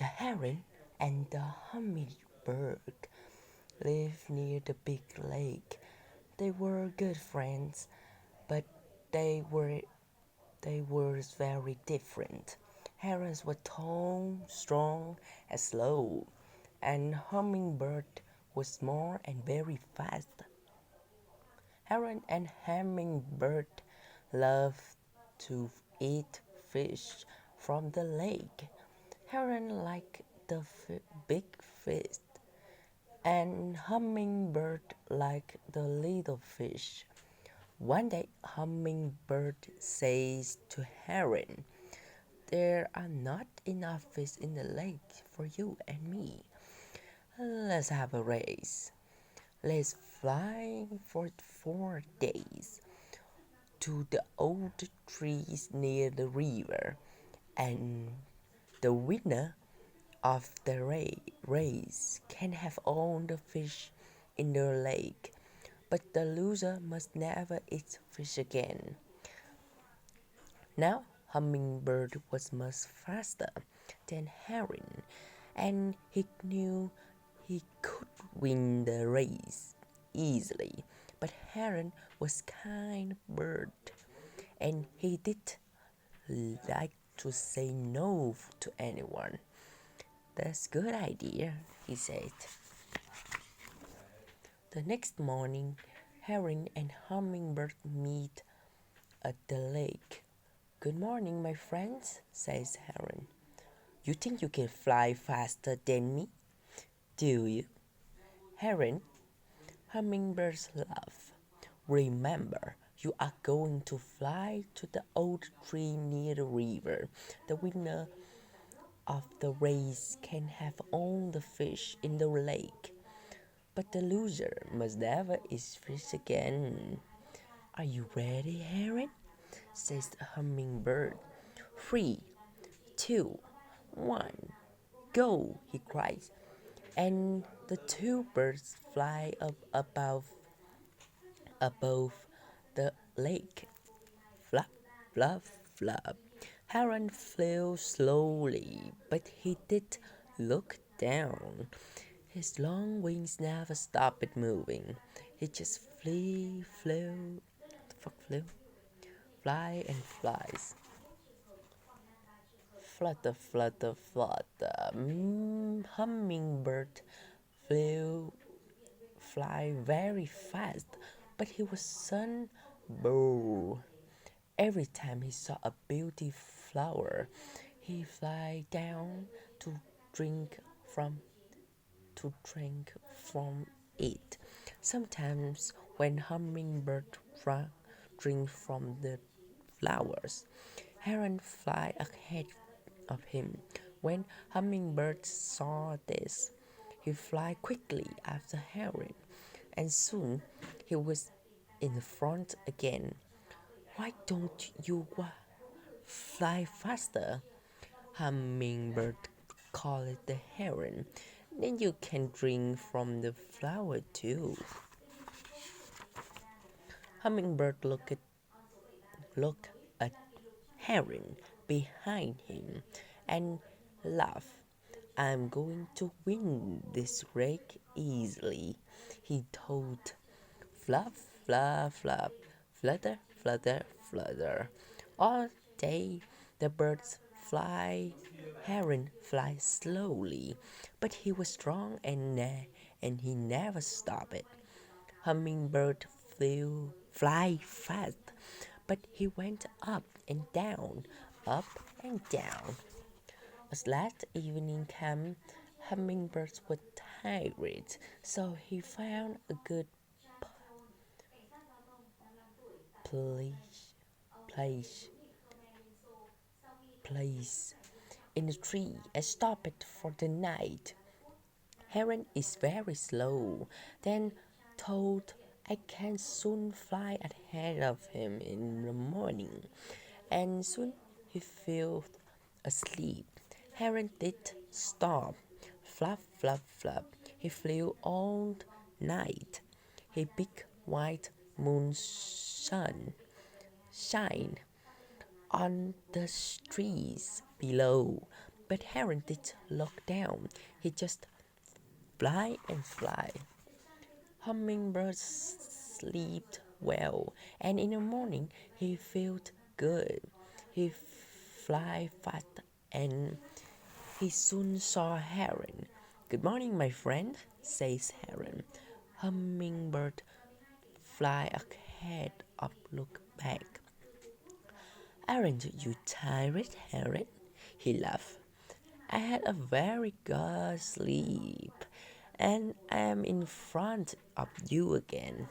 The heron and the hummingbird lived near the big lake. They were good friends, but they were they were very different. Herons were tall, strong, and slow, and hummingbird was small and very fast. Heron and hummingbird loved to eat fish from the lake. Heron liked the big fish, and hummingbird liked the little fish. One day, hummingbird says to heron, "There are not enough fish in the lake for you and me. Let's have a race. Let's fly for 4 days to the old trees near the river, and the winner of the race can have all the fish in the lake, but the loser must never eat fish again." Now, Hummingbird was much faster than Heron, and he knew he could win the race easily. But Heron was kind bird, and he did like to say no to anyone. "That's a good idea," he said. The next morning, Heron and Hummingbird meet at the lake. "Good morning, my friends," says Heron. "You think you can fly faster than me, do you?" Heron, Hummingbirds laugh. "Remember, you are going to fly to the old tree near the river. The winner of the race can have all the fish in the lake, but the loser must never eat fish again." "Are you ready, Heron?" says the hummingbird. "3, 2, 1, go!" he cries. And the two birds fly up above the lake. Flap, flap, flap. Heron flew slowly, but he did look down. His long wings never stopped moving. He just flew, fly and flies. Flutter, flutter, flutter. Hummingbird flew, fly very fast, but he was soon bored. Every time he saw a beauty flower, he fly down to drink from it. Sometimes when hummingbird drink from the flowers, heron fly ahead of him. When hummingbird saw this, he fly quickly after heron, and soon he was in front again. "Why don't you fly faster?" Hummingbird called the heron. "Then you can drink from the flower too." Hummingbird looked at heron behind him and laughed. "I'm going to win this race easily," he told. Fluff, fluff, fluff, flutter, flutter, flutter. All day the birds fly. Heron flies slowly, but he was strong and he never stopped. Hummingbird fly fast, but he went up and down, up and down. As last evening came, Hummingbirds were tired, so he found a good place, place, place in the tree and stopped for the night. Heron is very slow, then thought, "I can soon fly ahead of him in the morning," and soon he fell asleep. Heron did stop. Flap, flap, flap. He flew all night. A big white moon shine on the trees below. But heron did look down. He just fly and fly. Hummingbird slept well, and in the morning he felt good. He fly fast, and he soon saw a heron. "Good morning, my friend," says heron. Hummingbird fly ahead up, look back. "Aren't you tired, heron?" He laughed. "I had a very good sleep, and I am in front of you again."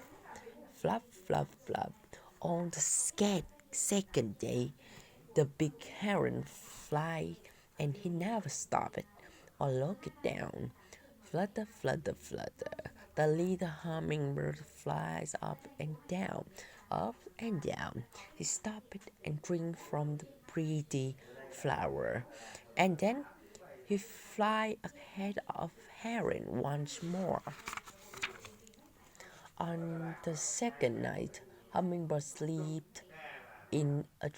Flap, flap, flap. On the second day, the big heron fly, and he never stopped or looked down. Flutter, flutter, flutter. The little hummingbird flies up and down, up and down. He stopped and drank from the pretty flower, and then he fly ahead of heron once more. On the second night, hummingbird slept in a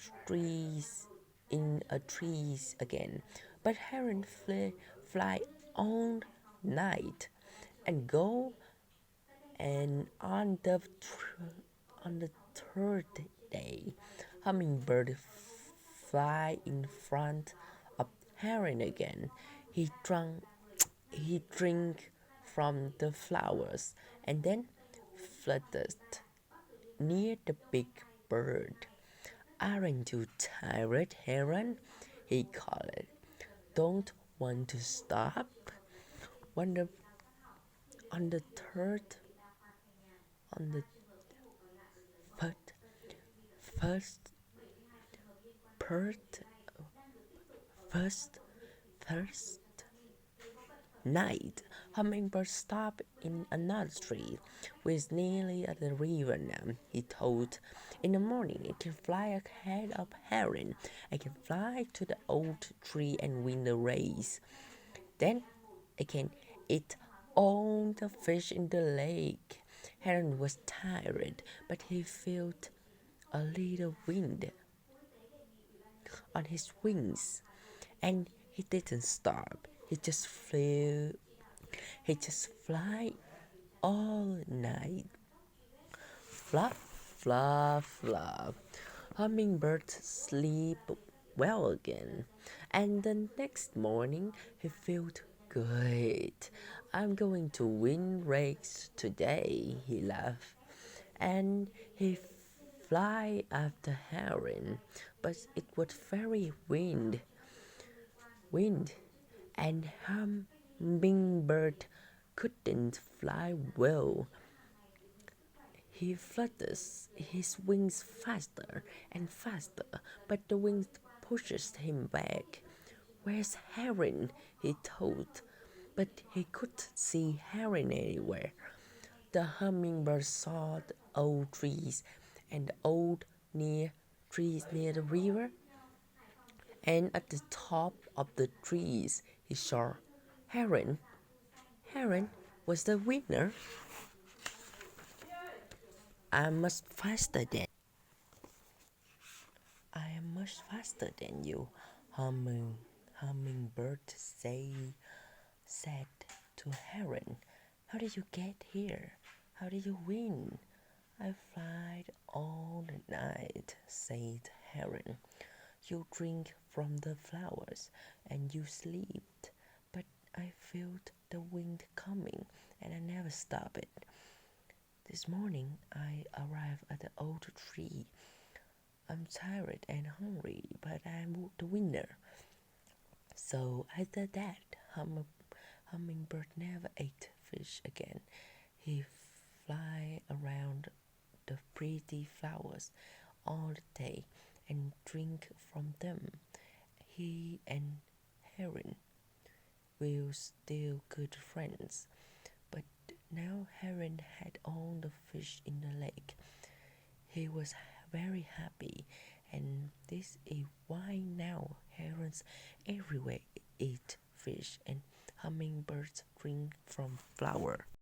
trees again, but heron fly all night and go. And on the third day, hummingbird fly in front of heron again. He drank he drink from the flowers and then fluttered near the big bird. "Aren't you tired, heron?" he called. "Don't want to stop?" On the on the third on the first first first first first night, hummingbird stopped in another tree. "We're nearly at the river now," he told. "In the morning, I can fly ahead of heron. I can fly to the old tree and win the race. Then I can eat all the fish in the lake." Heron was tired, but he felt a little wind on his wings, and he didn't stop. He just flew. He just fly all night. Flap, flap, flap. Hummingbird sleep well again, and the next morning he felt good. "I'm going to win race today," he laughed, and he fly after heron, but it was very wind, and hummingbird couldn't fly well. He flutters his wings faster and faster, but the wind pushes him back. "Where's heron?" he thought, but he couldn't see heron anywhere. The hummingbird saw the old trees and the old near trees near the river, and at the top of the trees he saw heron. Heron was the winner. I am much faster than I am much faster than you, hummingbird said to heron. "How did you get here? How did you win?" "I flied all the night," said heron. "You drink from the flowers and you slept, but I felt the wind coming and I never stopped it. This morning I arrived at the old tree. I'm tired and hungry, but I'm the winner." So after that, hummingbird never ate fish again. He fly around the pretty flowers all day and drink from them. He and heron were still good friends, but now heron had all the fish in the lake. He was very happy, and this is why now herons everywhere eat fish and hummingbirds drink from flower.